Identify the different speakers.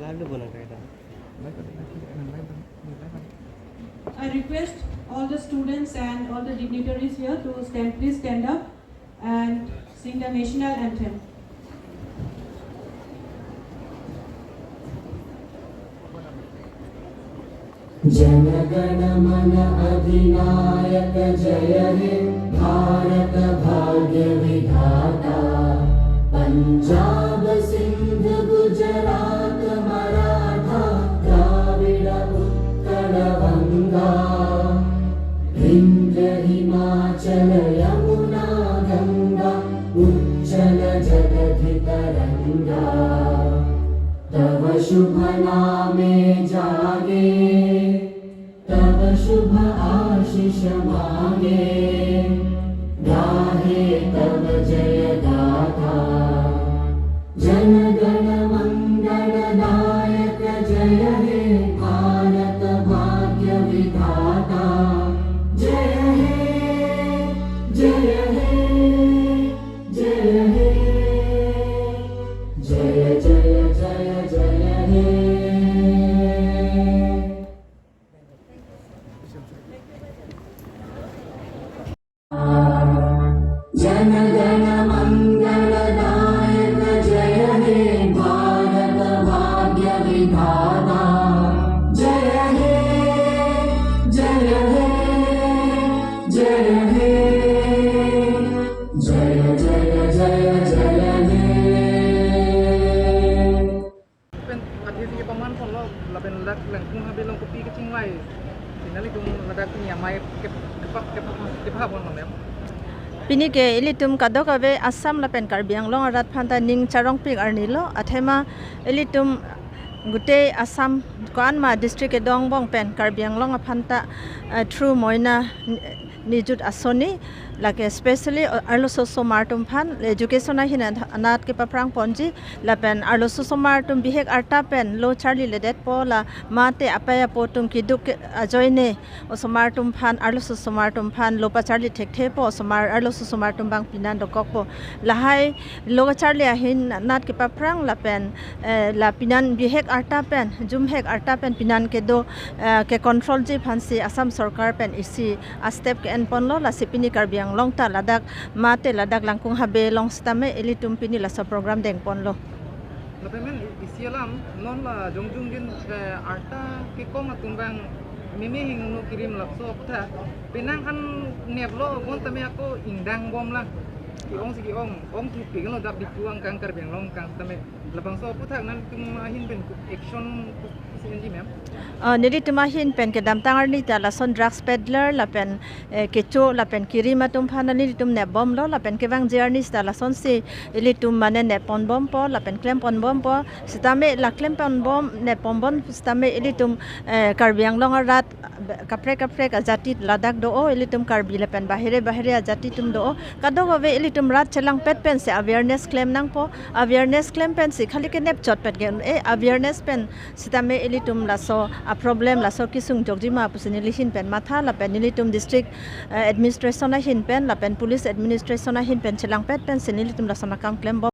Speaker 1: I request all the students and all the dignitaries here to stand. Please stand up and sing the national anthem.
Speaker 2: जनगण मन अधिनायक जय हे भारत भाग्य विधाता पंजाब सिंध गुजरात मराठा द्राविड़ उत्कल गंगा विंध्य हिमाचल यमुना गंगा उच्चल जगधि तरंगा तव शुभ नामे जागे तव शुभ आशीष मांगे गाहे तव जय गाथा जन गण मंगल दायक जय हे भारत भाग्य विधाता जय हे जय हे जय हे जय जय जय जय हे जन गण मंगल दायक जय हे भारत भाग्य विधाता जय हे जय हे जय हे जय जय जय जय हे
Speaker 3: เป็นอาทิตย์ที่ประมาณคนเราเป็นรักแหล่งกุ้งฮาเบลงกปีก็ทิ้งไว้สินั้นเลยตรงระดับที่เนี่ยไม่เก็บภาพคนของแล้ว
Speaker 4: Pini ke ilitum kadok ave Assam la pen Karbiang long rat phanta ning charong pik arnilo athema ilitum gute Assam Kanma district e dong bong pen Karbiang long phanta through moina nijut asoni like especially arlo so martum phan education hin anat ke paprang ponji la pen arlo so martum bihek arta pen lo charli le det po la mate apaya potum ki duk ajoine o so martum phan arlo so martum phan lo pa charli thek the po so mar arlo so martum bang pinan do kokpo la hai lo charli hin nat ke paprang la pen la pinan bihek arta pen jum hek arta pen pinan ke do ke control ji phan si Assam sarkar pen isi a step ke en pon lo la sipini Karbiang long ta ladak mate ladak langkung habe long stame elitum pini la sa program deng pon lo
Speaker 3: la pemen isialam non la jongjung din arta ke ko matumbang mimi hing no kirim lakso putha pinang kan nep lo mon tame ako indang bom la ki ong ki pigin lo dak dikuang kang Karbiang long kang tame labang so putha nan tum hin ben action sinji mem
Speaker 4: nili tumahin pen ke dam tangar ni ta la son drugs peddler la pen kecho la pen kirima tum phana ni tum ne bom lo la pen ke wang journalist ta la son si ili tum mane ne pon bom po la pen klem pon bom po sitame la klem pon bom ne pon bom sitame ili tum Karbiang long rat kapre ajati ladak do o ili tum Karbi la pen bahire ajati tum do kado ave ili tum rat chelang pet pen se awareness claim nang po awareness claim pen si khali ke nep chot pet gen awareness pen sitame ili tum la so a problem la so kisung jogjima pusini lihin pen matha la pen nilitum district administration a hin pen la pen police administration a hin pen chelang pet pen sinilitum la sana kam claim